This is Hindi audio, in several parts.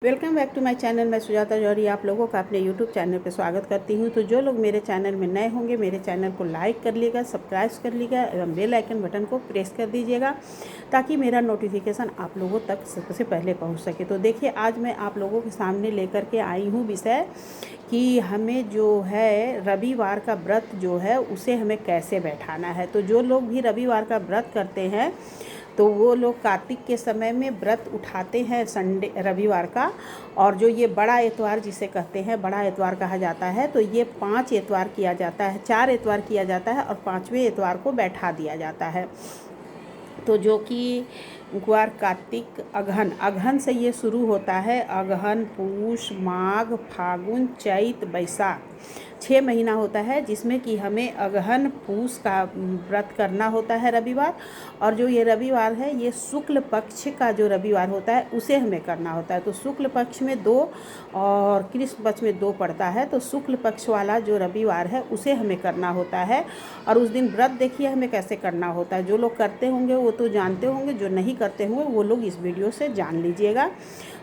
Welcome back to my channel. मैं सुजाता जौहरी आप लोगों का अपने यूट्यूब चैनल पर स्वागत करती हूं। तो जो लोग मेरे चैनल में नए होंगे मेरे चैनल को लाइक कर लीजिएगा, सब्सक्राइब कर लीजिएगा एवं बेल आइकन बटन को प्रेस कर दीजिएगा ताकि मेरा नोटिफिकेशन आप लोगों तक सबसे पहले पहुंच सके। तो देखिए, आज मैं आप लोगों के सामने लेकर के आई हूँ विषय कि हमें जो है रविवार का व्रत जो है उसे हमें कैसे बैठाना है। तो जो लोग भी रविवार का व्रत करते हैं तो वो लोग कार्तिक के समय में व्रत उठाते हैं संडे रविवार का। और जो ये बड़ा एतवार जिसे कहते हैं, बड़ा एतवार कहा जाता है, तो ये 5 एतवार किया जाता है, 4 एतवार किया जाता है और 5वें एतवार को बैठा दिया जाता है। तो जो कि ग्वार कार्तिक अगहन से ये शुरू होता है। अगहन, पूष, माघ, फागुन, चैत, बैसाख 6 महीना होता है जिसमें कि हमें अगहन पूष का व्रत करना होता है रविवार। और जो ये रविवार है ये शुक्ल पक्ष का जो रविवार होता है उसे हमें करना होता है। तो शुक्ल पक्ष में 2 और कृष्ण पक्ष में 2 पड़ता है। तो शुक्ल पक्ष वाला जो रविवार है उसे हमें करना होता है। और उस दिन व्रत देखिए हमें कैसे करना होता है। जो लोग करते होंगे वो तो जानते होंगे, जो नहीं करते होंगे वो लोग इस वीडियो से जान लीजिएगा।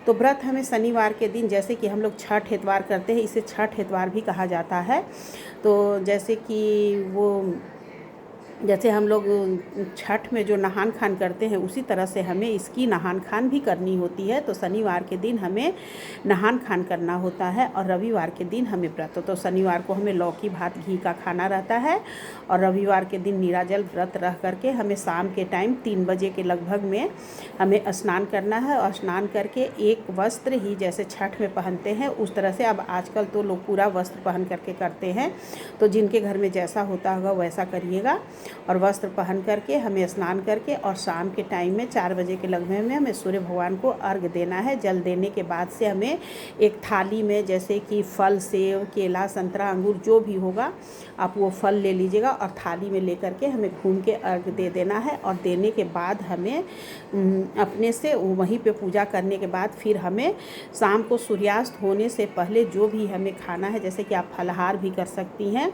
तो व्रत हमें शनिवार के दिन, जैसे कि हम लोग छठ एतवार करते हैं, इसे छठ एतवार भी कहा जाता है। तो जैसे हम लोग छठ में जो नहान खान करते हैं उसी तरह से हमें इसकी नहान खान भी करनी होती है। तो शनिवार के दिन हमें नहान खान करना होता है और रविवार के दिन हमें व्रत। तो शनिवार को हमें लौकी भात घी का खाना रहता है और रविवार के दिन निराजल व्रत रह करके हमें शाम के टाइम 3 बजे के लगभग में हमें स्नान करना है। और स्नान करके एक वस्त्र ही जैसे छठ में पहनते हैं उस तरह से, अब आजकल तो लोग पूरा वस्त्र पहन करके करते हैं, तो जिनके घर में जैसा होता होगा वैसा करिएगा। और वस्त्र पहन करके हमें स्नान करके और शाम के टाइम में 4 बजे के लगभग में हमें सूर्य भगवान को अर्घ देना है। जल देने के बाद से हमें एक थाली में जैसे कि फल, सेब, केला, संतरा, अंगूर जो भी होगा आप वो फल ले लीजिएगा और थाली में लेकर के हमें घूम के अर्घ दे देना है। और देने के बाद हमें अपने से वहीं पे पूजा करने के बाद फिर हमें शाम को सूर्यास्त होने से पहले जो भी हमें खाना है, जैसे कि आप फलाहार भी कर सकती हैं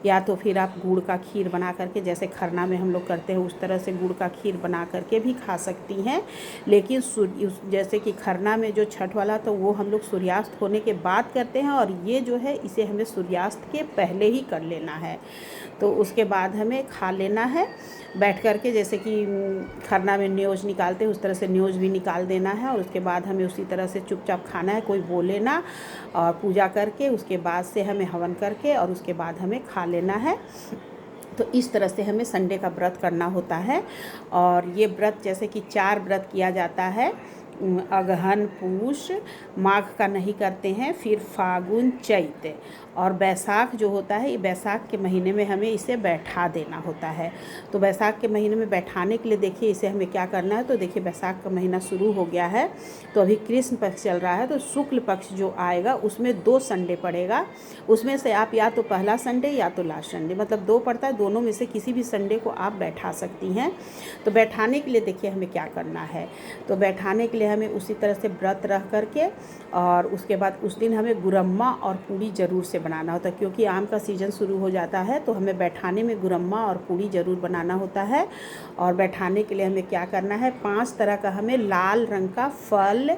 या तो फिर आप गुड़ का खीर बना करके, जैसे खरना में हम लोग करते हैं उस तरह से गुड़ का खीर बना करके भी खा सकती हैं। लेकिन जैसे कि खरना में जो छठ वाला तो वो हम लोग सूर्यास्त होने के बाद करते हैं और ये जो है इसे हमें सूर्यास्त के पहले ही कर लेना है। तो उसके बाद हमें खा लेना है बैठ कर के, जैसे कि खरना में न्योज निकालते हैं उस तरह से न्योज भी निकाल देना है। और उसके बाद हमें उसी तरह से चुपचाप खाना है, कोई बोले ना, और पूजा करके उसके बाद से हमें हवन करके और उसके बाद हमें खा लेना है। तो इस तरह से हमें संडे का व्रत करना होता है। और ये व्रत जैसे कि 4 व्रत किया जाता है, अगहन, पूष, माघ का नहीं करते हैं, फिर फागुन, चैत और बैसाख जो होता है, ये बैसाख के महीने में हमें इसे बैठा देना होता है। तो बैसाख के महीने में बैठाने के लिए देखिए इसे हमें क्या करना है। तो देखिए बैसाख का महीना शुरू हो गया है, तो अभी कृष्ण पक्ष चल रहा है, तो शुक्ल पक्ष जो आएगा उसमें 2 संडे पड़ेगा। उसमें से आप या तो पहला संडे या तो लास्ट संडे, मतलब 2 पड़ता है, दोनों में से किसी भी संडे को आप बैठा सकती हैं। तो बैठाने के लिए देखिए हमें क्या करना है। तो बैठाने के लिए हमें उसी तरह से व्रत रह करके और उसके बाद उस दिन हमें गुरम्मा और पूड़ी ज़रूर से बनाना होता है, क्योंकि आम का सीज़न शुरू हो जाता है तो हमें बैठाने में गुरम्मा और पूड़ी ज़रूर बनाना होता है। और बैठाने के लिए हमें क्या करना है, 5 तरह का हमें लाल रंग का फल,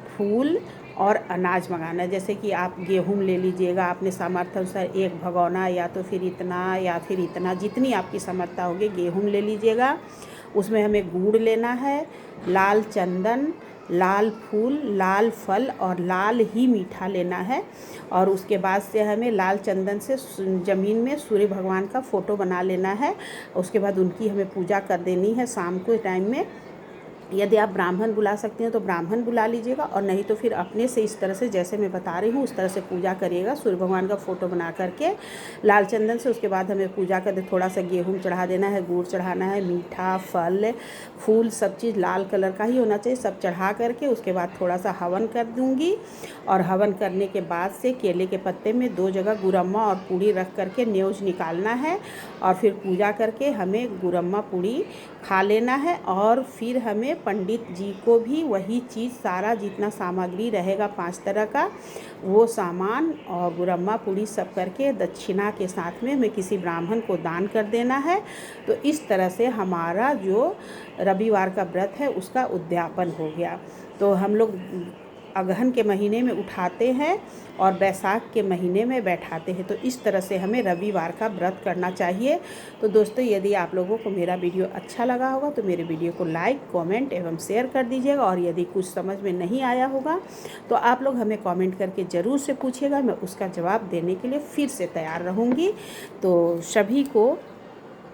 फूल और अनाज मंगाना है। जैसे कि आप गेहूँ ले लीजिएगा अपने सामर्थ्य अनुसार, 1 भगोना या तो फिर इतना जितनी आपकी सामर्थ्य होगी गेहूँ ले लीजिएगा। उसमें हमें गुड़ लेना है, लाल चंदन, लाल फूल, लाल फल और लाल ही मीठा लेना है। और उसके बाद से हमें लाल चंदन से ज़मीन में सूर्य भगवान का फ़ोटो बना लेना है। उसके बाद उनकी हमें पूजा कर देनी है शाम के टाइम में। यदि आप ब्राह्मण बुला सकते हैं तो ब्राह्मण बुला लीजिएगा, और नहीं तो फिर अपने से इस तरह से जैसे मैं बता रही हूँ उस तरह से पूजा करिएगा सूर्य भगवान का फ़ोटो बना करके लाल चंदन से। उसके बाद हमें पूजा करके थोड़ा सा गेहूँ चढ़ा देना है, गुड़ चढ़ाना है, मीठा, फल, फूल, सब चीज़ लाल कलर का ही होना चाहिए, सब चढ़ा करके उसके बाद थोड़ा सा हवन कर दूँगी। और हवन करने के बाद से केले के पत्ते में 2 जगह गुरम्मा और पूड़ी रख करके न्योज निकालना है और फिर पूजा करके हमें गुरम्मा पूड़ी खा लेना है। और फिर हमें पंडित जी को भी वही चीज़ सारा जितना सामग्री रहेगा 5 तरह का वो सामान और गुरम्मा पूड़ी सब करके दक्षिणा के साथ में हमें किसी ब्राह्मण को दान कर देना है। तो इस तरह से हमारा जो रविवार का व्रत है उसका उद्यापन हो गया। तो हम लोग अगहन के महीने में उठाते हैं और बैसाख के महीने में बैठाते हैं। तो इस तरह से हमें रविवार का व्रत करना चाहिए। तो दोस्तों, यदि आप लोगों को मेरा वीडियो अच्छा लगा होगा तो मेरे वीडियो को लाइक, कमेंट एवं शेयर कर दीजिएगा। और यदि कुछ समझ में नहीं आया होगा तो आप लोग हमें कमेंट करके ज़रूर से पूछिएगा, मैं उसका जवाब देने के लिए फिर से तैयार रहूँगी। तो सभी को